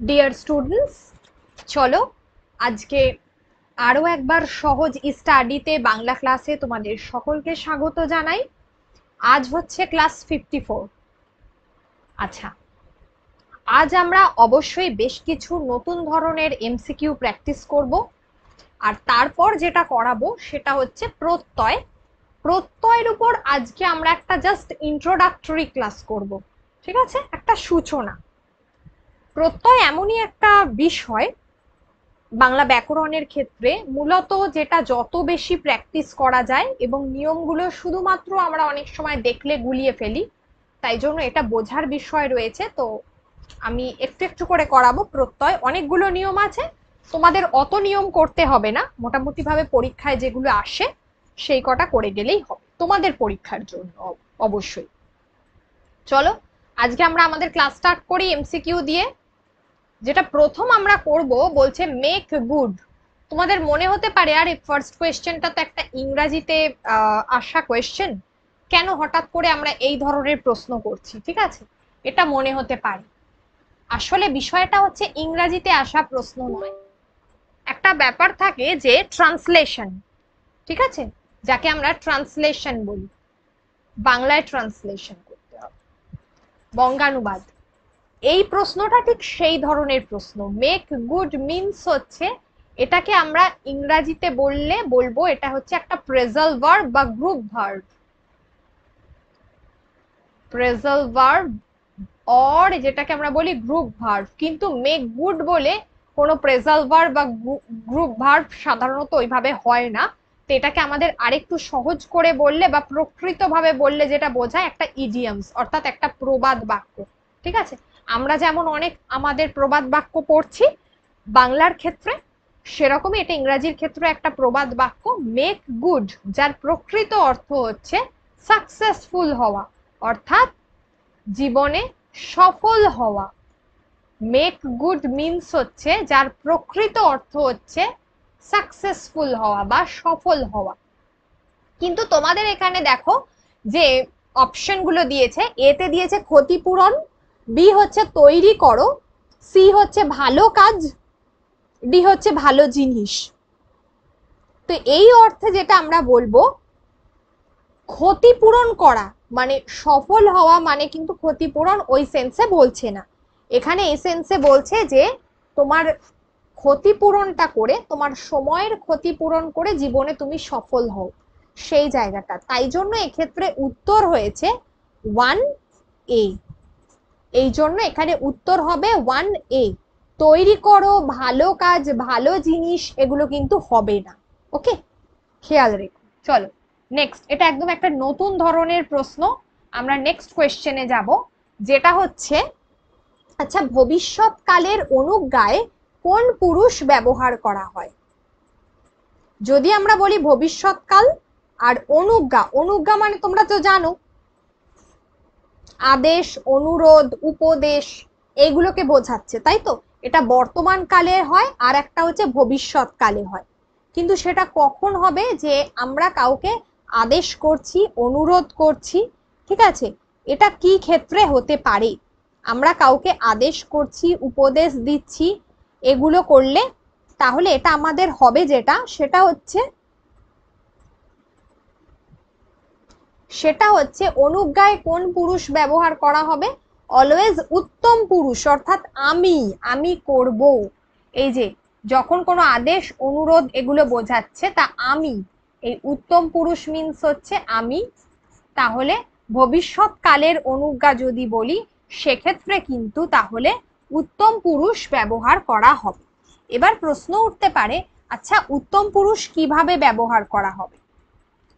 Dear students, চলো আজকে আরো একবার সহজ স্টাডিতে বাংলা ক্লাসে তোমাদের সকলকে স্বাগত জানাই। আজ হচ্ছে ক্লাস 54। আচ্ছা, আজ আমরা অবশ্যই বেশ কিছু নতুন ধরনের এমসিকিউ প্র্যাকটিস করব। আর তারপর যেটা করাবো সেটা হচ্ছে প্রত্যয়। প্রত্যয়ের উপর আজকে আমরা একটা জাস্ট ইন্ট্রোডাক্টরি ক্লাস করব। ঠিক আছে, একটা সূচনা। প্রত্যয় এমনই একটা বিষয় বাংলা ব্যাকরণের ক্ষেত্রে মূলত যেটা যত বেশি প্র্যাকটিস করা যায়, এবং নিয়মগুলো শুধুমাত্র আমরা অনেক সময় দেখলে গুলিয়ে ফেলি, তাই জন্য এটা বোঝার বিষয় রয়েছে। তো আমি একটু একটু করে করাবো। প্রত্যয় অনেকগুলো নিয়ম আছে, তোমাদের অত নিয়ম করতে হবে না, মোটামুটি ভাবে পরীক্ষায় যেগুলো আসে সেই কটা করে গেলেই হবে তোমাদের পরীক্ষার জন্য অবশ্যই। চলো আজকে আমরা আমাদের ক্লাস স্টার্ট করি এমসিকিউ দিয়ে। যেটা প্রথম আমরা করব বলছে মেক গুড। তোমাদের মনে হতে পারে আর এই ফার্স্ট কোয়েশ্চেনটা তো একটা ইংরাজিতে আসা কোয়েশ্চেন, কেন হঠাৎ করে আমরা এই ধরনের প্রশ্ন করছি। ঠিক আছে, এটা মনে হতে পারে। আসলে বিষয়টা হচ্ছে ইংরাজিতে আসা প্রশ্ন নয়, একটা ব্যাপার থাকে যে ট্রান্সলেশন। ঠিক আছে, যাকে আমরা ট্রান্সলেশন বলি, বাংলায় ট্রান্সলেশন করতে হবে, বঙ্গানুবাদ। এই প্রশ্নটা ঠিক সেই ধরনের প্রশ্ন। মেক গুড মিনস হচ্ছে, এটাকে আমরা ইংরাজিতে বলবো এটা হচ্ছে একটা প্রেজাল ভার্ব বা group verb. Phrasal verb or যেটাকে আমরা বলি গ্রুপ ভার্ব। কিন্তু মেক গুড বলে কোনো প্রেজাল ভার্ব বা গ্রুপ ভার্ব সাধারণত ওইভাবে হয় না। তো এটাকে আমাদের আরেকটু সহজ করে বললে বা প্রকৃতভাবে বললে যেটা বোঝায় একটা ইডিয়ামস, অর্থাৎ একটা প্রবাদ বাক্য। ঠিক আছে, আমরা যেমন অনেক আমাদের প্রবাদ বাক্য পড়ছি বাংলার ক্ষেত্রে, সেরকমই এটা ইংরাজির ক্ষেত্রে একটা প্রবাদ বাক্য মেক গুড, যার প্রকৃত অর্থ হচ্ছে সাকসেসফুল হওয়া, অর্থাৎ জীবনে সফল হওয়া। মেক গুড মিনস হচ্ছে যার প্রকৃত অর্থ হচ্ছে সাকসেসফুল হওয়া বা সফল হওয়া। কিন্তু তোমাদের এখানে দেখো যে অপশনগুলো দিয়েছে, এতে দিয়েছে ক্ষতিপূরণ, বি হচ্ছে তৈরি করো, সি হচ্ছে ভালো কাজ, ডি হচ্ছে ভালো জিনিস। তো এই অর্থে যেটা আমরা বলবো, ক্ষতিপূরণ করা মানে সফল হওয়া মানে কিন্তু ক্ষতিপূরণ ওই সেন্সে বলছে না। এখানে এই সেন্সে বলছে যে তোমার ক্ষতিপূরণটা করে, তোমার সময়ের ক্ষতিপূরণ করে জীবনে তুমি সফল হও, সেই জায়গাটা। তাই জন্য এক্ষেত্রে উত্তর হয়েছে 1A। এই জন্য এখানে উত্তর হবে 1A। তৈরি করো, ভালো কাজ, ভালো জিনিস, এগুলো কিন্তু হবে না। ওকে, খেয়াল রেখো। চলো নেক্সট, এটা একদম একটা নতুন ধরনের প্রশ্ন। আমরা নেক্সট কোয়েশ্চেনে যাব, যেটা হচ্ছে আচ্ছা, ভবিষ্যৎকালের অনুজ্ঞায় কোন পুরুষ ব্যবহার করা হয়? যদি আমরা বলি ভবিষ্যৎকাল আর অনুজ্ঞা, অনুজ্ঞা মানে তোমরা তো জানো আদেশ, অনুরোধ, উপদেশ, এইগুলোকে বোঝাচ্ছে, তাই তো? এটা বর্তমান কালে হয় আর একটা হচ্ছে ভবিষ্যৎকালে হয়। কিন্তু সেটা কখন হবে যে আমরা কাউকে আদেশ করছি, অনুরোধ করছি, ঠিক আছে, এটা কি ক্ষেত্রে হতে পারে? আমরা কাউকে আদেশ করছি, উপদেশ দিচ্ছি, এগুলো করলে তাহলে এটা আমাদের হবে যেটা, সেটা হচ্ছে অনুজ্ঞায় কোন পুরুষ ব্যবহার করা হবে? অলওয়েজ উত্তম পুরুষ, অর্থাৎ আমি, আমি করব। এই যে যখন কোনো আদেশ, অনুরোধ এগুলো বোঝাচ্ছে, তা আমি, এই উত্তম পুরুষ মিন্স হচ্ছে আমি। তাহলে ভবিষ্যৎকালের অনুজ্ঞা যদি বলি, সেক্ষেত্রে কিন্তু তাহলে উত্তম পুরুষ ব্যবহার করা হবে। এবার প্রশ্ন উঠতে পারে, আচ্ছা উত্তম পুরুষ কিভাবে ব্যবহার করা হবে?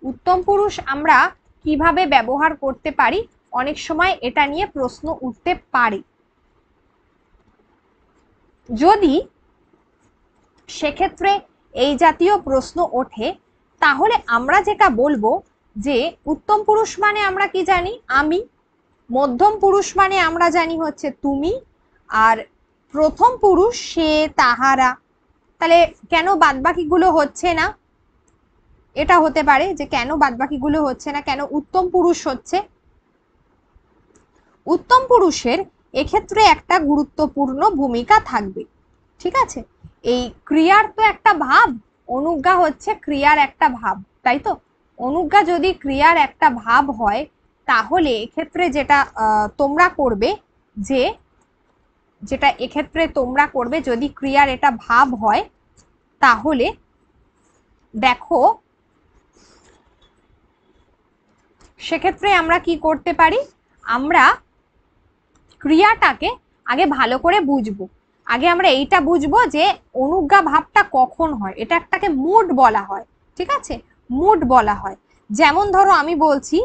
উত্তম পুরুষ আমরা কিভাবে ব্যবহার করতে পারি? অনেক সময় এটা নিয়ে প্রশ্ন উঠতে পারে। যদি সেক্ষেত্রে এই জাতীয় প্রশ্ন ওঠে, তাহলে আমরা যেটা বলবো যে উত্তম পুরুষ মানে আমরা কি জানি? আমি। মধ্যম পুরুষ মানে আমরা জানি হচ্ছে তুমি। আর প্রথম পুরুষ সে, তাহারা। তাহলে কেন বাদবাকিগুলো হচ্ছে না? এটা হতে পারে যে কেন বাদবাকিগুলো হচ্ছে না, কেন উত্তম পুরুষ হচ্ছে। উত্তম পুরুষের এক্ষেত্রে একটা গুরুত্বপূর্ণ ভূমিকা থাকবে। ঠিক আছে, এই ক্রিয়ার তো একটা ভাব, অনুজ্ঞা হচ্ছে ক্রিয়ার একটা ভাব, তাই তো? অনুজ্ঞা যদি ক্রিয়ার একটা ভাব হয় তাহলে এক্ষেত্রে যেটা তোমরা করবে, যেটা এক্ষেত্রে তোমরা করবে যদি ক্রিয়ার এটা ভাব হয় তাহলে দেখো সেক্ষেত্রে আমরা কি করতে পারি, আমরা ক্রিয়াটাকে আগে ভালো করে বুঝবো। আগে আমরা এইটা বুঝবো যে অনুজ্ঞা ভাবটা কখন হয়, এটা একটাকে মুড বলা হয়। ঠিক আছে, মুড বলা হয়। যেমন ধরো আমি বলছি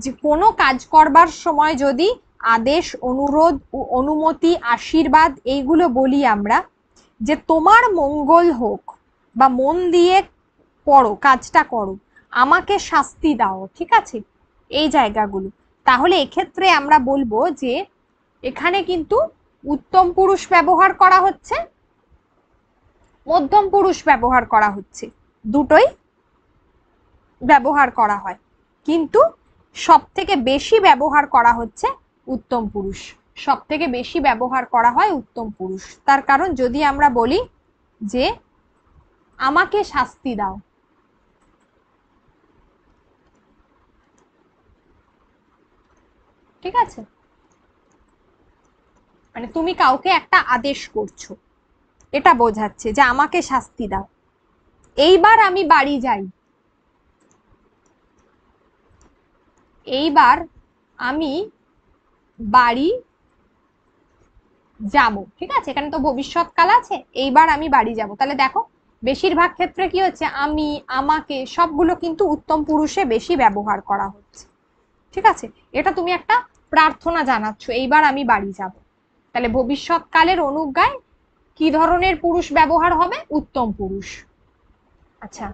যে কোনো কাজ করবার সময় যদি আদেশ, অনুরোধ, অনুমতি, আশীর্বাদ এইগুলো বলি আমরা, যে তোমার মঙ্গল হোক, বা মন দিয়ে পড়ো, কাজটা করো, আমাকে শাস্তি দাও। ঠিক আছে, এই জায়গাগুলো। তাহলে এক্ষেত্রে আমরা বলবো যে এখানে কিন্তু উত্তম পুরুষ ব্যবহার করা হচ্ছে, মধ্যম পুরুষ ব্যবহার করা হচ্ছে, দুটোই ব্যবহার করা হয়, কিন্তু সব থেকে বেশি ব্যবহার করা হচ্ছে উত্তম পুরুষ। সব থেকে বেশি ব্যবহার করা হয় উত্তম পুরুষ। তার কারণ যদি আমরা বলি যে আমাকে শাস্তি দাও, ঠিক আছে, মানে তুমি কাউকে একটা আদেশ করছো, এটা বোঝাচ্ছে যে আমাকে শাস্তি দাও। এইবার আমি বাড়ি যাই, এইবার আমি বাড়ি যাব। ঠিক আছে, এখানে তো ভবিষ্যৎকাল আছে, এইবার আমি বাড়ি যাব। তাহলে দেখো বেশিরভাগ ক্ষেত্রে কি হচ্ছে, আমি, আমাকে সবগুলো কিন্তু উত্তম পুরুষে বেশি ব্যবহার করা হচ্ছে। ঠিক আছে, এটা তুমি একটা প্রার্থনা জানাচ্ছ, এইবার আমি বাড়ি যাব। তাহলে ভবিষ্যৎকালের অনুজ্ঞায় কি ধরনের পুরুষ ব্যবহার হবে, উত্তম পুরুষ। আচ্ছা,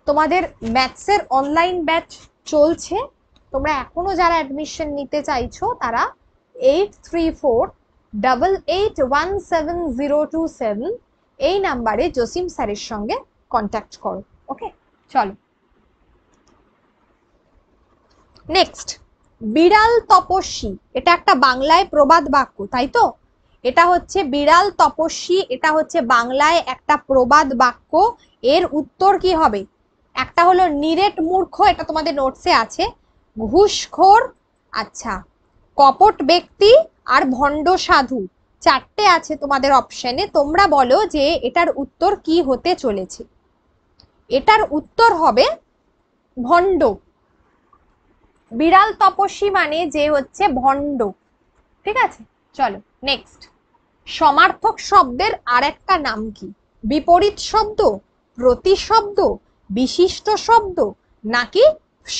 তোমাদের ম্যাথসের অনলাইন ব্যাচ চলছে, তোমরা এখনো যারা অ্যাডমিশন নিতে চাইছো তারা 8348817027 এই নাম্বারে জসিম স্যারের সঙ্গে কন্ট্যাক্ট করো। ওকে, চলো নেক্সট। বিড়াল তপস্বী, এটা একটা বাংলায় প্রবাদ বাক্য, তাই তো? এটা হচ্ছে বিড়াল তপস্বী, এটা হচ্ছে বাংলায় একটা প্রবাদ বাক্য। এর উত্তর কি হবে? একটা হলো নিরেট মূর্খ, এটা তোমাদের নোটসে আছে, ঘুষখোর, আচ্ছা, কপট ব্যক্তি, আর ভণ্ড সাধু। চারটে আছে তোমাদের অপশনে, তোমরা বলো যে এটার উত্তর কি হতে চলেছে। এটার উত্তর হবে ভণ্ড। বিড়াল তপস্বী মানে যে হচ্ছে ভণ্ড। ঠিক আছে, চলো নেক্সট। সমার্থক শব্দের আরেকটা নাম কি? বিপরীত শব্দ, প্রতিশব্দ, বিশিষ্ট শব্দ, নাকি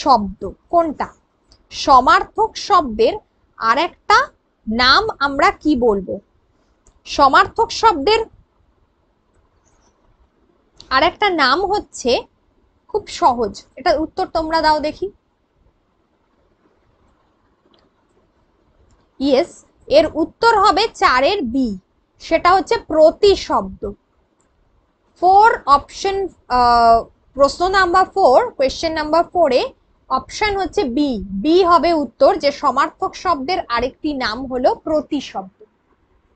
শব্দ? কোনটা? সমার্থক শব্দের আরেকটা নাম আমরা কি বলবো? সমার্থক শব্দের আরেকটা নাম হচ্ছে, খুব সহজ, এটা উত্তর তোমরা দাও দেখি। ইয়েস, এর উত্তর হবে 4-এর বি, সেটা হচ্ছে প্রতিশব্দ। 4 অপশন, প্রশ্ন নাম্বার 4, কোয়েশ্চেন নাম্বার 4-এ অপশন হচ্ছে বি। বি হবে উত্তর, যে সমার্থক শব্দের আরেকটি নাম হলো প্রতিশব্দ।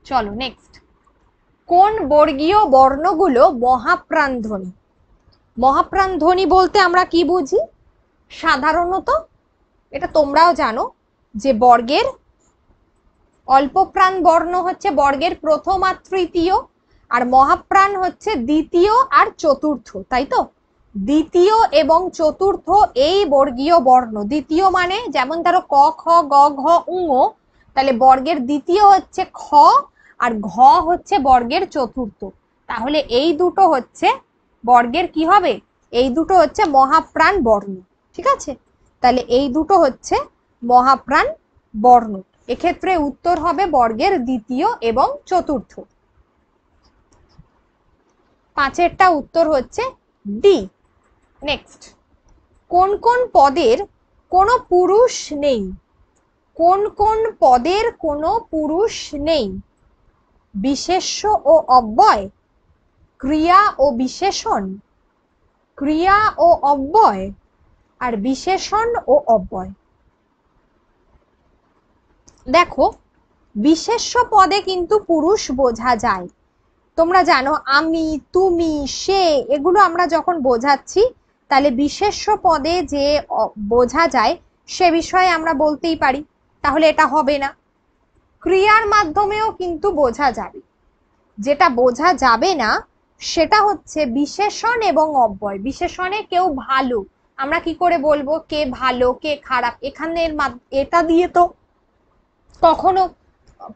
চলো নেক্সট। কোন বর্গীয় বর্ণগুলো মহাপ্রাণ ধ্বনি? মহাপ্রাণ ধ্বনি বলতে আমরা কি বুঝি? সাধারণত এটা তোমরাও জানো যে বর্গের অল্পপ্রাণ বর্ণ হচ্ছে বর্গের প্রথম আর তৃতীয়, আর মহাপ্রাণ হচ্ছে দ্বিতীয় আর চতুর্থ, তাই তো? দ্বিতীয় এবং চতুর্থ এই বর্গীয় বর্ণ। দ্বিতীয় মানে যেমন ধরো ক, খ, গ, ঘ, ঙ, তাহলে বর্গের দ্বিতীয় হচ্ছে খ, আর ঘ হচ্ছে বর্গের চতুর্থ। তাহলে এই দুটো হচ্ছে বর্গের কি হবে? এই দুটো হচ্ছে মহাপ্রাণ বর্ণ। ঠিক আছে, তাহলে এই দুটো হচ্ছে মহাপ্রাণ বর্ণ। এক্ষেত্রে উত্তর হবে বর্গের দ্বিতীয় এবং চতুর্থ। 5-এরটা উত্তর হচ্ছে ডি। নেক্সট। কোন কোন পদের কোনো পুরুষ নেই? কোন কোন পদের কোনো পুরুষ নেই? বিশেষ্য ও অব্যয়, ক্রিয়া ও বিশেষণ, ক্রিয়া ও অব্যয়, আর বিশেষণ ও অব্যয়। দেখো বিশেষ্য পদে কিন্তু পুরুষ বোঝা যায়। তোমরা জানো আমি, তুমি, সে, এগুলো আমরা যখন বোঝাচ্ছি তাহলে বিশেষ্য পদে যে বোঝা যায় সে বিষয়ে আমরা বলতেই পারি, তাহলে এটা হবে না। ক্রিয়ার মাধ্যমেও কিন্তু বোঝা যাবে। যেটা বোঝা যাবে না সেটা হচ্ছে বিশেষণ এবং অব্যয়। বিশেষণে কেউ ভালো, আমরা কি করে বলবো কে ভালো কে খারাপ? এখানের এটা দিয়ে তো কখনো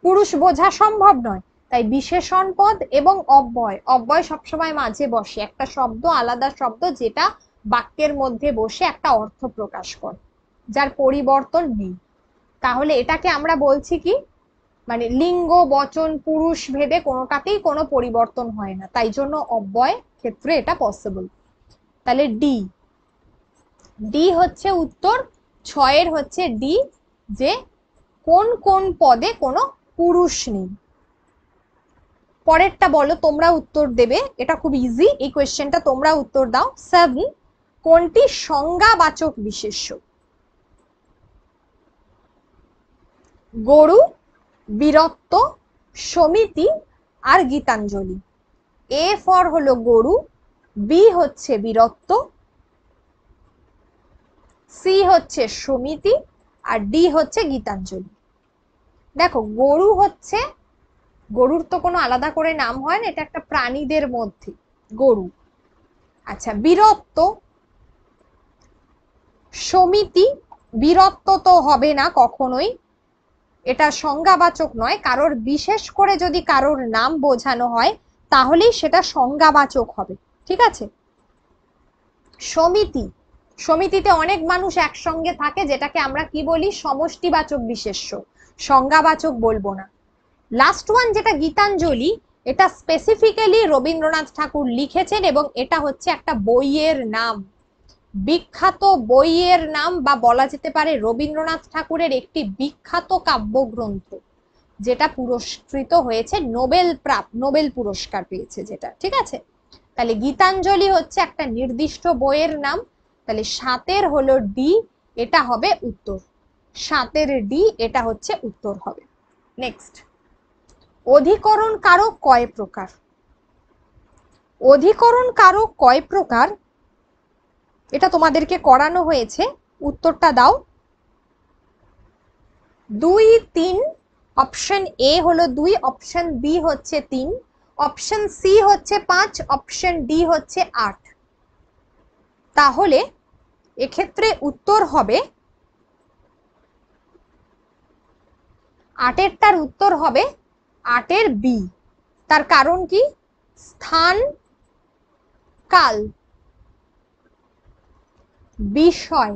পুরুষ বোঝা সম্ভব নয়। তাই বিশেষণ পদ এবং অব্যয়, অব্যয় সবসময় মাঝে বসে, একটা শব্দ আলাদা শব্দ যেটা বাক্যের মধ্যে বসে একটা অর্থ প্রকাশ করে, যার পরিবর্তন নেই। তাহলে এটাকে আমরা বলছি কি, মানে লিঙ্গ বচন পুরুষ ভেদে কোনোটাতেই কোনো পরিবর্তন হয় না, তাই জন্য অব্যয় ক্ষেত্রে এটা পসিবল। তাহলে ডি, ডি হচ্ছে উত্তর। ছয়ের হচ্ছে ডি, যে কোন কোন পদে কোনো পুরুষ নেই। পরেরটা বলো, তোমরা উত্তর দেবে, এটা খুব ইজি, এই কোয়েশ্চেনটা তোমরা উত্তর দাও। 7, কোনটি সংজ্ঞাবাচক বিশেষ্য? গরু, বীরত্ব, সমিতি আর গীতাঞ্জলি। এ ফর হলো গরু, বি হচ্ছে বীরত্ব, সি হচ্ছে সমিতি আর ডি হচ্ছে গীতাঞ্জলি। দেখো গরু হচ্ছে, গরুর তো কোনো আলাদা করে নাম হয় না, এটা একটা প্রাণীদের মধ্যে গরু। আচ্ছা বীরত্ব, সমিতি, বীরত্ব তো হবে না কখনোই, এটা সংজ্ঞাবাচক নয়। কারোর বিশেষ করে যদি কারোর নাম বোঝানো হয় তাহলেই সেটা সংজ্ঞাবাচক হবে, ঠিক আছে। সমিতি, সমিতিতে অনেক মানুষ একসঙ্গে থাকে, যেটাকে আমরা কি বলি সমষ্টিবাচক বিশেষ্য, সংজ্ঞাবাচক বলবো না। লাস্ট ওয়ান যেটা গীতাঞ্জলি, এটা স্পেসিফিক্যালি রবীন্দ্রনাথ ঠাকুর লিখেছেন এবং এটা হচ্ছে একটা বইয়ের নাম, বিখ্যাত বইয়ের নাম, বা বলা যেতে পারে রবীন্দ্রনাথ ঠাকুরের একটি বিখ্যাত কাব্যগ্রন্থ, যেটা পুরস্কৃত হয়েছে নোবেল পুরস্কার পেয়েছে যেটা, ঠিক আছে। তাহলে গীতাঞ্জলি হচ্ছে একটা নির্দিষ্ট বইয়ের নাম। তাহলে 7 হলো ডি, এটা হবে উত্তর। 7 ডি, এটা হচ্ছে উত্তর হবে। নেক্সট, অধিকরণ কারক কয় প্রকার? অধিকরণ কারক কয় প্রকার এটা তোমাদেরকে করানো হয়েছে, উত্তরটা দাও। 2, 3, অপশন এ হলো 2, অপশন বি হচ্ছে 3, অপশন সি হচ্ছে 5, অপশন ডি হচ্ছে 8। তাহলে এক্ষেত্রে উত্তর হবে 8এরটার উত্তর হবে 8এর বি। তার কারণ কি, স্থান, কাল, বিষয়,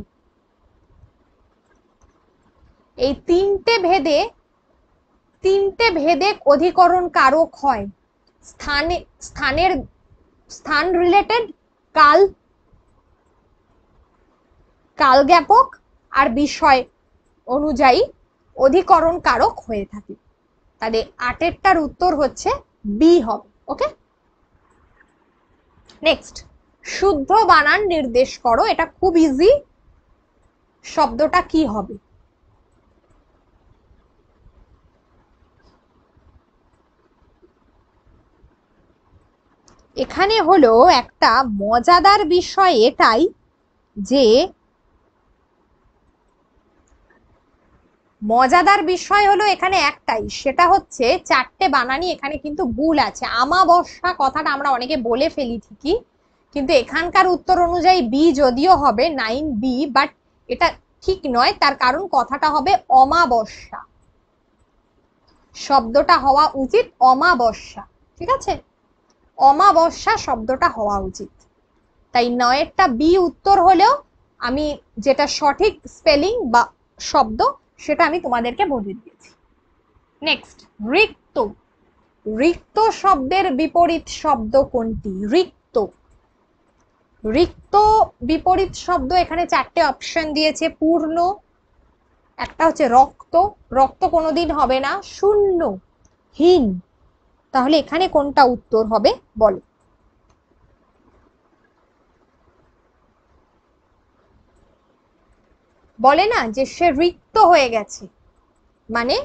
এই তিনটে ভেদে অধিকরণ কারক হয়। স্থান রিলেটেড, কাল, কাল জ্ঞাপক আর বিষয় অনুযায়ী অধিকরণ কারক হয়ে থাকে। তাহলে 8এরটার উত্তর হচ্ছে বি হবে। ওকে, নেক্সট, শুদ্ধ বানান নির্দেশ করো। এটা খুব ইজি, শব্দটা কি হবে? এখানে হলো একটা মজাদার বিষয় এটাই যে, মজাদার বিষয় হলো এখানে একটাই, সেটা হচ্ছে 4টে বানানই এখানে কিন্তু ভুল আছে। আমাবস্যা কথাটা আমরা অনেকে বলে ফেলি ঠিকই, কিন্তু এখানকার উত্তর অনুযায়ী বি যদিও হবে 9B, বাট এটা ঠিক নয়। তার কারণ কথাটা হবে অমাবস্যা, শব্দটা হওয়া উচিত অমাবস্যা, ঠিক আছে, অমাবস্যা শব্দটা হওয়া উচিত। তাই 9এরটা বি উত্তর হলেও আমি যেটা সঠিক স্পেলিং বা শব্দ সেটা আমি তোমাদেরকে বলে দিয়েছি। নেক্সট, রিক্ত। রিক্ত শব্দের বিপরীত শব্দ কোনটি? রিক্ত, রিক্ত বিপরীত শব্দ এখানে 4টে অপশন দিয়েছে। পূর্ণ, একটা হচ্ছে রক্ত, রক্ত কোনোদিন হবে না। শূন্য, হীন, তাহলে এখানে কোনটা উত্তর হবে বলো? বলে না যে সে রিক্ত হয়ে গেছে, মানে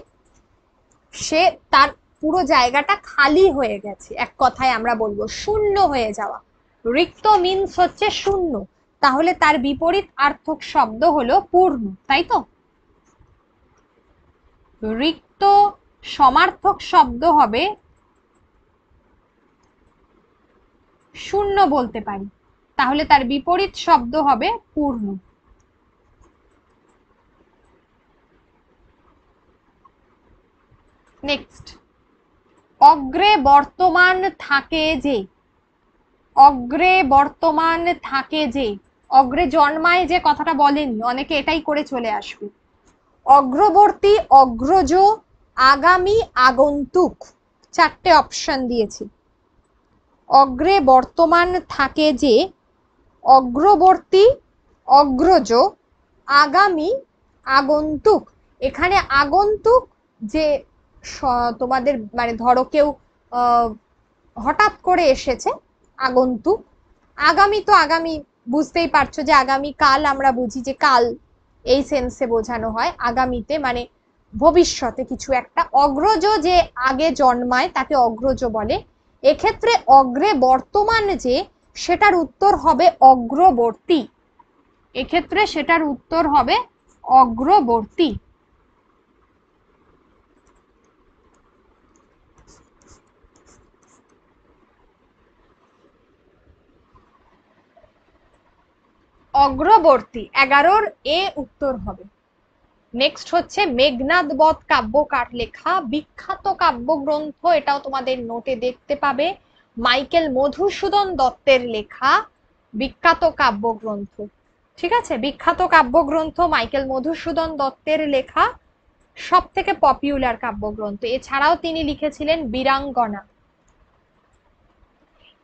সে তার পুরো জায়গাটা খালি হয়ে গেছে, এক কথায় আমরা বলবো শূন্য হয়ে যাওয়া। রিক্ত মিন্স হচ্ছে শূন্য, তাহলে তার বিপরীত আর্থক শব্দ হলো পূর্ণ, তাই তো? রিক্ত সমার্থক শব্দ হবে শূন্য বলতে পারি, তাহলে তার বিপরীত শব্দ হবে পূর্ণ। নেক্সট, অগ্রে বর্তমান থাকে যে। অগ্রে বর্তমান থাকে যে, অগ্রে জন্মায় যে কথাটা বলেনি, অনেকে এটাই করে চলে আসবে। অগ্রবর্তী, অগ্রজ, আগামী, আগন্তুক, চারটে অপশন দিয়েছি। অগ্রে বর্তমান থাকে যে, অগ্রবর্তী, অগ্রজ, আগামী, আগন্তুক। এখানে আগন্তুক যে তোমাদের মানে ধরো কেউ হঠাৎ করে এসেছে, আগন্তুক। আগামী তো আগামী বুঝতেই পারছো যে আগামী কাল আমরা বুঝি যে কাল, এই সেন্সে বোঝানো হয়। আগামীতে মানে ভবিষ্যতে কিছু একটা। অগ্রজ যে আগে জন্মায় তাকে অগ্রজ বলে। এক্ষেত্রে অগ্রে বর্তমান যে, সেটার উত্তর হবে অগ্রবর্তী। এক্ষেত্রে সেটার উত্তর হবে অগ্রবর্তী। অগ্রবর্তী 11-র এ উত্তর হবে। নেক্সট হচ্ছে মেঘনাদ বধ কাব্য কার লেখা? বিখ্যাত কাব্যগ্রন্থ, এটাও তোমাদের নোটে দেখতে পাবে, মাইকেল মধুসূদন দত্তের লেখা বিখ্যাত কাব্যগ্রন্থ। ঠিক আছে, বিখ্যাত কাব্যগ্রন্থ মাইকেল মধুসূদন দত্তের লেখা, সব থেকে পপুলার কাব্যগ্রন্থ। এছাড়াও তিনি লিখেছিলেন বীরাঙ্গনা,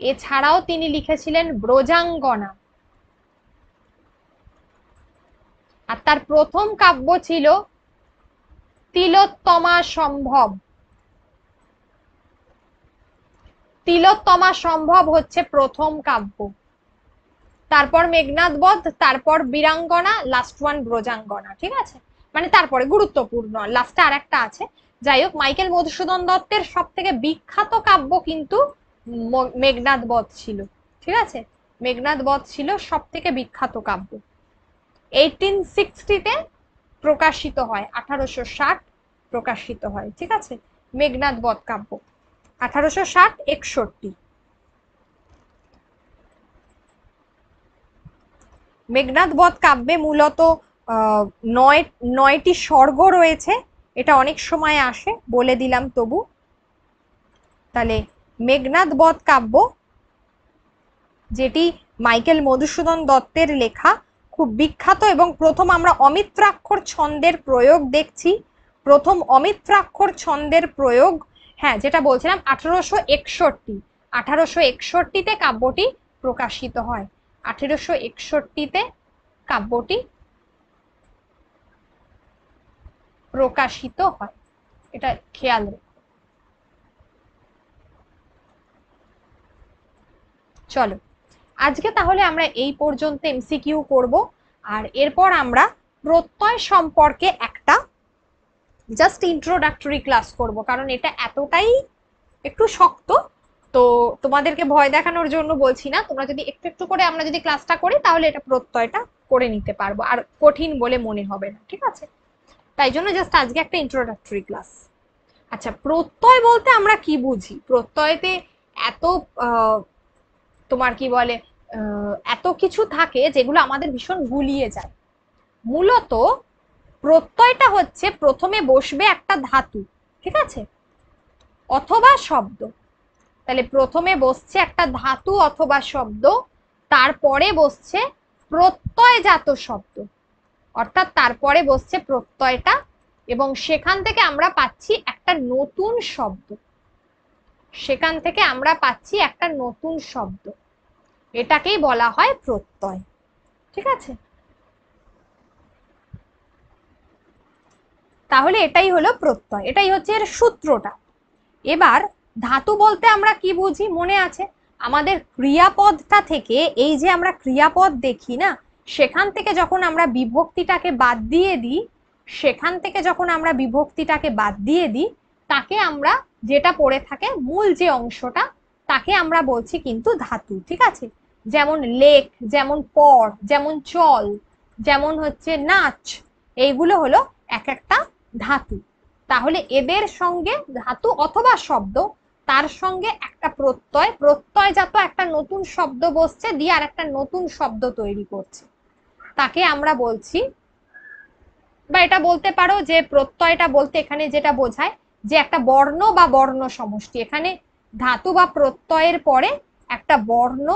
এছাড়াও তিনি লিখেছিলেন ব্রজাঙ্গনা। আর তার প্রথম কাব্য ছিল তিলোত্তমা সম্ভব। তিলোত্তমা সম্ভব হচ্ছে প্রথম কাব্য, তারপর মেঘনাদ বধ, তারপর বীরাঙ্গনা, লাস্ট ওয়ান ব্রজাঙ্গনা। ঠিক আছে, মানে তারপরে গুরুত্বপূর্ণ লাস্টে আর একটা আছে। যাই হোক, মাইকেল মধুসূদন দত্তের সব থেকে বিখ্যাত কাব্য কিন্তু মেঘনাদ বধ ছিল। ঠিক আছে, মেঘনাদ বধ ছিল সব থেকে বিখ্যাত কাব্য। 1860-তে প্রকাশিত হয়, 1860 প্রকাশিত হয়। ঠিক আছে, মেঘনাদ বধ কাব্য 1860-61। মেঘনাদ বধ কাব্যে মূলত 9টি স্বর্গ রয়েছে, এটা অনেক সময় আসে, বলে দিলাম তবু। তাহলে মেঘনাদ বধ কাব্য, যেটি মাইকেল মধুসূদন দত্তের লেখা, খুব বিখ্যাত। এবং প্রথম আমরা অমিত্রাক্ষর ছন্দের প্রয়োগ দেখছি, প্রথম অমিত্রাক্ষর ছন্দের প্রয়োগ, হ্যাঁ যেটা বলছিলাম 1861-তে কাব্যটি প্রকাশিত হয়। 1861-তে কাব্যটি প্রকাশিত হয়, এটা খেয়াল রেখো। চলো, আজকে তাহলে আমরা এই পর্যন্ত এমসিকিউ করব, আর এরপর আমরা প্রত্যয় সম্পর্কে একটা জাস্ট ইন্ট্রোডাক্টরি ক্লাস করব, কারণ এটা এতটাই একটু শক্ত, তো তোমাদেরকে ভয় দেখানোর জন্য বলছি না। তোমরা যদি একটু একটু করে আমরা যদি ক্লাসটা করি, তাহলে এটা প্রত্যয়টা করে নিতে পারবো, আর কঠিন বলে মনে হবে না। ঠিক আছে, তাই জন্য জাস্ট আজকে একটা ইন্ট্রোডাক্টরি ক্লাস। আচ্ছা, প্রত্যয় বলতে আমরা কি বুঝি? প্রত্যয়তে এত তোমার কি বলে এত কিছু থাকে যেগুলো আমাদের ভীষণ গুলিয়ে যায়। মূলত প্রত্যয়টা হচ্ছে প্রথমে বসবে একটা ধাতু, ঠিক আছে, অথবা শব্দ। তাহলে প্রথমে বসছে একটা ধাতু অথবা শব্দ, তারপরে বসছে প্রত্যয়জাত শব্দ, অর্থাৎ তারপরে বসছে প্রত্যয়টা, এবং সেখান থেকে আমরা পাচ্ছি একটা নতুন শব্দ, সেখান থেকে আমরা পাচ্ছি একটা নতুন শব্দ, এটাকেই বলা হয় প্রত্যয়। ঠিক আছে, তাহলে এটাই হলো প্রত্যয়, এটাই হচ্ছে এর সূত্রটা। এবার ধাতু বলতে আমরা কি বুঝি মনে আছে? আমাদের ক্রিয়াপদটা থেকে, এই যে আমরা ক্রিয়াপদ দেখি না, সেখান থেকে যখন আমরা বিভক্তিটাকে বাদ দিয়ে দিই, সেখান থেকে যখন আমরা বিভক্তিটাকে বাদ দিয়ে দিই, তাকে আমরা, যেটা পড়ে থাকে মূল যে অংশটা, তাকে আমরা বলছি কিন্তু ধাতু। ঠিক আছে, যেমন লেখ, যেমন পর, যেমন চল, যেমন হচ্ছে নাচ, এইগুলো হলো এক একটা ধাতু। তাহলে এদের সঙ্গে ধাতু অথবা শব্দ, তার সঙ্গে একটা প্রত্যয়, প্রত্যয়জাত একটা নতুন শব্দ বসছে, দিয়ে আর একটা নতুন শব্দ তৈরি করছে, তাকে আমরা বলছি, বা এটা বলতে পারো যে প্রত্যয়টা বলতে এখানে যেটা বোঝায় যে একটা বর্ণ বা বর্ণ সমষ্টি। এখানে ধাতু বা প্রত্যয়ের পরে একটা বর্ণ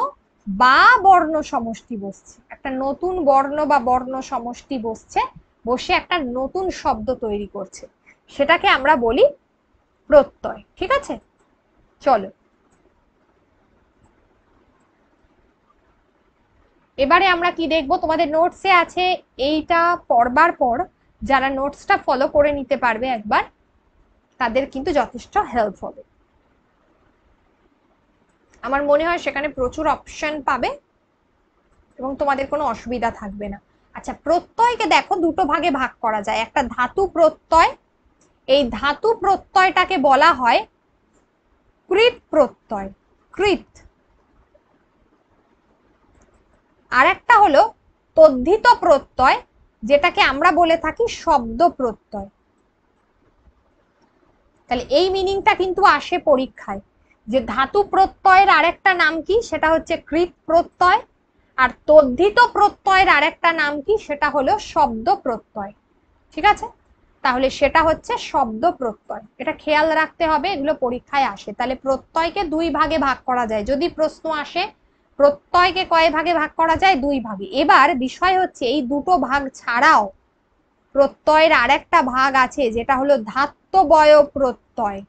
বা বর্ণ সমষ্টি বসছে, একটা নতুন বর্ণ বা বর্ণ সমষ্টি বসছে, বসে একটা নতুন শব্দ তৈরি করছে, সেটাকে আমরা বলি প্রত্যয়। ঠিক আছে, চলো এবারে আমরা কি দেখবো, তোমাদের নোটসে আছে, এইটা পড়বার পর যারা নোটসটা ফলো করে নিতে পারবে একবার, তাদের কিন্তু যথেষ্ট হেল্প হবে। আমার মনে হয় সেখানে প্রচুর অপশন পাবে এবং তোমাদের কোনো অসুবিধা থাকবে না। আচ্ছা, প্রত্যয়কে দেখো দুটো ভাগে ভাগ করা যায়, একটা ধাতু প্রত্যয়, এই ধাতু প্রত্যয়টাকে বলা হয় কৃৎ প্রত্যয়, কৃৎ। আর একটা হলো তদ্ধিত প্রত্যয়, যেটাকে আমরা বলে থাকি শব্দ প্রত্যয়। তাহলে এই মিনিংটা কিন্তু আসে পরীক্ষায়, যে ধাতু প্রত্যয়ের আরেকটা নাম কি, সেটা হচ্ছে কৃৎ প্রত্যয়, আর তদ্ধিত প্রত্যয়ের আরেকটা নাম কি, সেটা হলো শব্দ প্রত্যয়। ঠিক আছে, তাহলে সেটা হচ্ছে শব্দ প্রত্যয়, এটা খেয়াল রাখতে হবে, এগুলো পরীক্ষায় আসে। তাহলে প্রত্যয়কে দুই ভাগে ভাগ করা যায়, যদি প্রশ্ন আসে প্রত্যয়কে কয় ভাগে ভাগ করা যায়, দুই ভাগে। এবার বিষয় হচ্ছে এই দুটো ভাগ ছাড়াও প্রত্যয়ের আরেকটা ভাগ আছে, যেটা হলো ধাত্ববয় প্রত্যয়।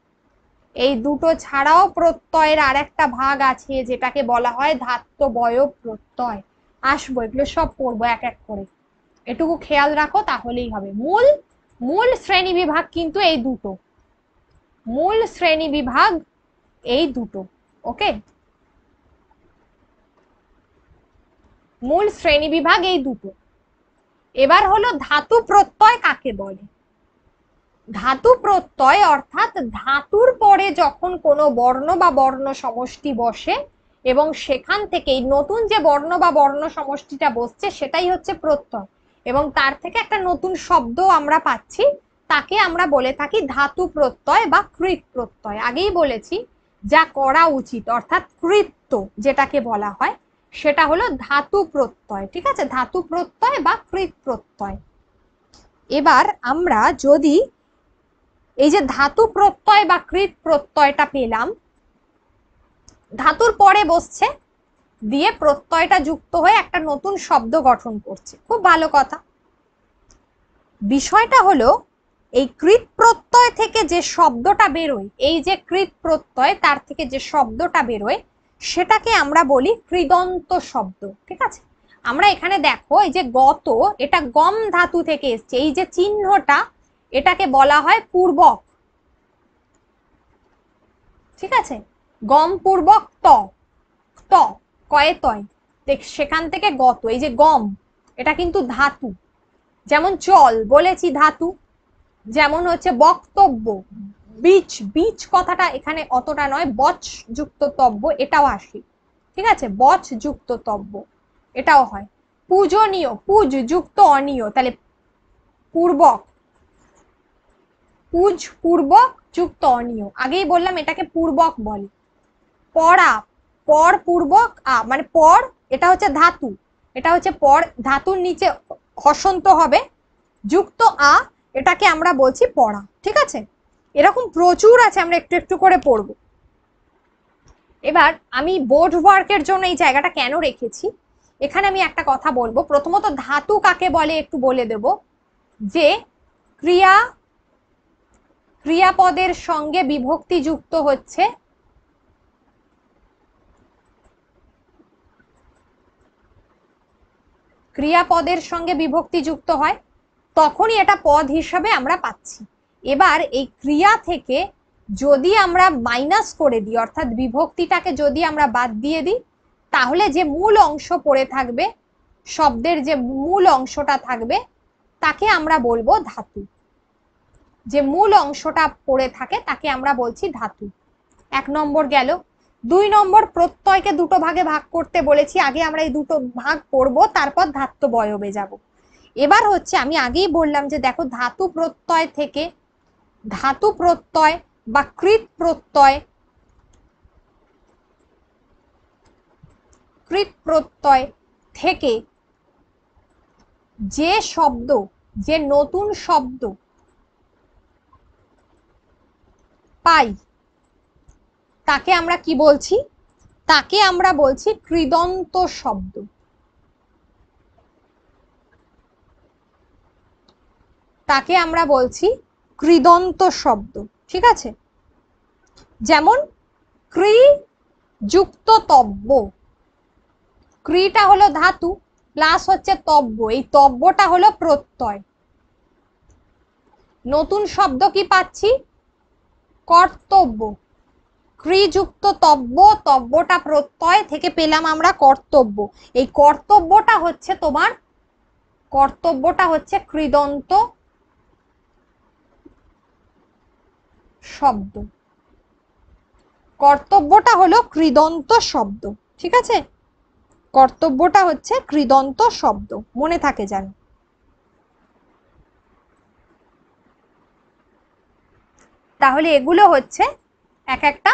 এই দুটো ছাড়াও প্রত্যয়ের আরেকটা ভাগ আছে, যেটাকে বলা হয় ধাত্ববয় প্রত্যয়। আসবো, এগুলো সব পড়বো এক এক করে, এটুকু খেয়াল রাখো তাহলেই হবে। মূল মূল শ্রেণী বিভাগ কিন্তু এই দুটো, মূল শ্রেণী বিভাগ এই দুটো। ওকে, মূল শ্রেণী বিভাগ এই দুটো। এবার হলো ধাতু প্রত্যয় কাকে বলে। ধাতু প্রত্যয় অর্থাৎ ধাতুর পরে যখন কোনো বর্ণ বা বর্ণ সমষ্টি বসে এবং সেখান থেকে নতুন যে বর্ণ বা বর্ণ সমষ্টিটা বসছে সেটাই হচ্ছে প্রত্যয়, এবং তার থেকে একটা নতুন শব্দ আমরা পাচ্ছি, তাকে আমরা বলে থাকি ধাতু প্রত্যয় বা কৃৎ প্রত্যয়। আগেই বলেছি যা করা উচিত অর্থাৎ কৃত্য যেটাকে বলা হয়, সেটা হলো ধাতু প্রত্যয়। ঠিক আছে, ধাতু প্রত্যয় বা কৃৎ প্রত্যয়। এবার আমরা যদি এই যে ধাতু প্রত্যয় বা কৃৎ প্রত্যয়টা পেলাম, ধাতুর পরে বসছে, দিয়ে প্রত্যয়টা যুক্ত হয়ে একটা নতুন শব্দ গঠন করছে, খুব ভালো কথা। বিষয়টা হলো এই কৃৎ প্রত্যয় থেকে যে শব্দটা বেরোয়, এই যে কৃৎ প্রত্যয়, তার থেকে যে শব্দটা বেরোয় সেটাকে আমরা বলি কৃদন্ত শব্দ। ঠিক আছে, আমরা এখানে দেখো এই যে গত, এটা গম ধাতু থেকে এসছে, এই যে চিহ্নটা এটাকে বলা হয় পূর্বক। ঠিক আছে, গম পূর্বক ত, ত কয়ে তয়, দেখ সেখান থেকে গত, এই যে গম, এটা কিন্তু ধাতু। যেমন চল বলেছি ধাতু, যেমন হচ্ছে বক্তব্য, বীজ, বীজ কথাটা এখানে অতটা নয়, বচ যুক্ত তব্য এটাও আসে। ঠিক আছে, বচ যুক্ত তব্য এটাও হয়। পূজনীয়, পূজ যুক্ত অনীয়, তাহলে পূর্বক, পূজ পূর্বক যুক্ত অনীয়, আগেই বললাম এটাকে পূর্বক বলে। পড়া, পর পূর্বক আ, মানে পর, এটা হচ্ছে ধাতু, এটা হচ্ছে পর, ধাতুর নিচে হসন্ত হবে, যুক্ত আ, এটাকে আমরা বলছি পড়া। ঠিক আছে, এরকম প্রচুর আছে, আমরা একটু একটু করে পড়ব। এবার আমি বোর্ড ওয়ার্কের জন্য এই জায়গাটা কেন রেখেছি, এখানে আমি একটা কথা বলবো। প্রথমত ধাতু কাকে বলে একটু বলে দেব, যে ক্রিয়া, ক্রিয়াপদের সঙ্গে বিভক্তি যুক্ত হচ্ছে, ক্রিয়াপদের সঙ্গে বিভক্তি যুক্ত হয়, তখনই এটা পদ হিসাবে আমরা পাচ্ছি। এবার এই ক্রিয়া থেকে যদি আমরা মাইনাস করে দিই, অর্থাৎ বিভক্তিটাকে যদি আমরা বাদ দিয়ে দিই, তাহলে যে মূল অংশ পড়ে থাকবে, শব্দের যে মূল অংশটা থাকবে, তাকে আমরা বলবো ধাতু। যে মূল অংশটা পড়ে থাকে তাকে আমরা বলছি ধাতু। 1 নম্বর গেল। 2 নম্বর, প্রত্যয়কে দুটো ভাগে ভাগ করতে বলেছি, আগে আমরা এই দুটো ভাগ করব, তারপর ধাত্ব বয়বে যাব। এবার হচ্ছে আমি আগেই বললাম যে দেখো ধাতু প্রত্যয় থেকে, ধাতু প্রত্যয় বা কৃত প্রত্যয়, কৃত প্রত্যয় থেকে যে শব্দ, যে নতুন শব্দ পাই তাকে আমরা কি বলছি? তাকে আমরা বলছি কৃদন্ত শব্দ। তাকে আমরা বলছি কৃদন্ত শব্দ। ঠিক আছে? যেমন কৃ যুক্ত তব্য, ক্রিটা হলো ধাতু প্লাস হচ্ছে তব্য, এই তব্যটা হলো প্রত্যয়। নতুন শব্দ কি পাচ্ছি? কর্তব্য। ক্রিযুক্ত তব্য, তব্যটা প্রত্যয় থেকে পেলাম আমরা কর্তব্য। এই কর্তব্যটা হচ্ছে তোমার, কর্তব্যটা হচ্ছে কৃদন্ত শব্দ। কর্তব্যটা হলো কৃদন্ত শব্দ। ঠিক আছে? কর্তব্যটা হচ্ছে কৃদন্ত শব্দ, মনে থাকে যেন। তাহলে এগুলো হচ্ছে এক একটা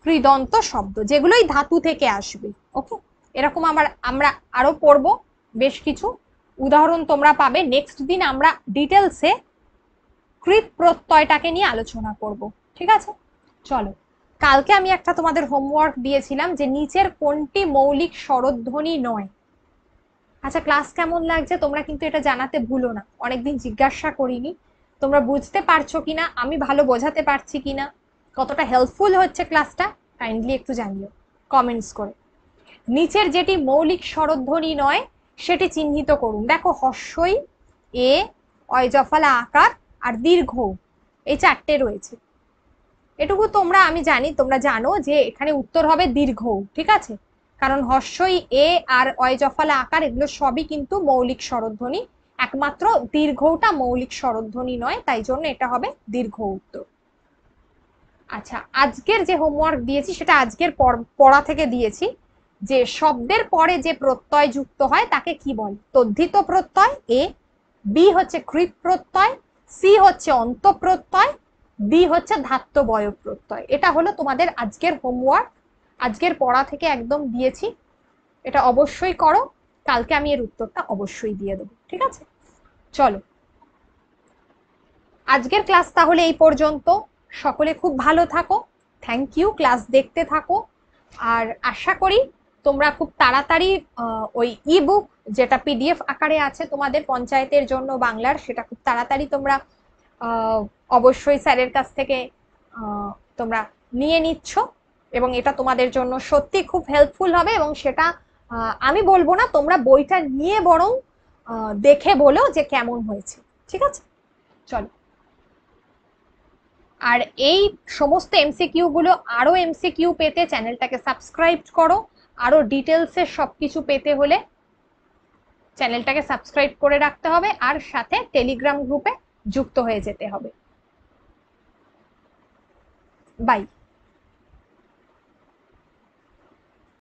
কৃদন্ত শব্দ, যেগুলোই ধাতু থেকে আসবে। ওকে, এরকম আমরা আরো পড়ব বেশ কিছু উদাহরণ তোমরা পাবে। নেক্সট দিন আমরা ডিটেলসে কৃত প্রত্যয়টাকে নিয়ে আলোচনা করব। ঠিক আছে? চলো, কালকে আমি একটা তোমাদের হোমওয়ার্ক দিয়েছিলাম যে নিচের কোনটি মৌলিক স্বরধ্বনি নয়। আচ্ছা, ক্লাস কেমন লাগছে তোমরা কিন্তু এটা জানাতে ভুলো না, অনেকদিন জিজ্ঞাসা করিনি। তোমরা বুঝতে পারছো কিনা, আমি ভালো বোঝাতে পারছি কিনা, কতটা হেল্পফুল হচ্ছে ক্লাসটা, কাইন্ডলি একটু জানিও কমেন্টস করে। নিচের যেটি মৌলিক স্বরধ্বনি নয় সেটি চিহ্নিত করুন। দেখো, হর্ষই, এ, অয়জফলা আকার আর দীর্ঘ, এই চারটে রয়েছে। এটুকু তোমরা, আমি জানি তোমরা জানো যে এখানে উত্তর হবে দীর্ঘ। ঠিক আছে? কারণ হর্ষই, এ আর অয়জফলা আকার এগুলো সবই কিন্তু মৌলিক স্বরধ্বনি, একমাত্র দীর্ঘটা মৌলিক স্বরধ্বনি নয়, তাই জন্য এটা হবে দীর্ঘ উত্তর। আচ্ছা, আজকের যে হোমওয়ার্ক দিয়েছি সেটা আজকের পড়া থেকে দিয়েছি, যে শব্দের পরে যে প্রত্যয় যুক্ত হয় তাকে কি বলে? তদ্ধিত প্রত্যয় এ, বি হচ্ছে কৃত প্রত্যয়, সি হচ্ছে অন্ত প্রত্যয়, ডি হচ্ছে ধাত্ব বয়ব প্রত্যয়। এটা হলো তোমাদের আজকের হোমওয়ার্ক, আজকের পড়া থেকে একদম দিয়েছি। এটা অবশ্যই করো, কালকে আমি এর উত্তরটা অবশ্যই দিয়ে দেবো। ঠিক আছে? চলো, আজকের ক্লাস তাহলে এই পর্যন্ত। সকলে খুব ভালো থাকো, থ্যাংক ইউ, ক্লাস দেখতে থাকো। আর আশা করি তোমরা খুব তাড়াতাড়ি ওই ই বুক যেটা পিডিএফ আকারে আছে তোমাদের পঞ্চায়েতের জন্য বাংলার, সেটা খুব তাড়াতাড়ি তোমরা অবশ্যই স্যারের কাছ থেকে তোমরা নিয়ে নিচ্ছ, এবং এটা তোমাদের জন্য সত্যি খুব হেল্পফুল হবে। এবং সেটা আমি বলবো না, তোমরা বইটা নিয়ে বরং দেখে বলো যে কেমন হয়েছে। ঠিক আছে? চলো, আর এই সমস্ত এমসিকিউ গুলো, আরো এমসিকিউ পেতে চ্যানেলটাকে সাবস্ক্রাইব করো। আরো ডিটেলসে সবকিছু পেতে হলে চ্যানেলটাকে সাবস্ক্রাইব করে রাখতে হবে, আর সাথে টেলিগ্রাম গ্রুপে যুক্ত হয়ে যেতে হবে। বাই।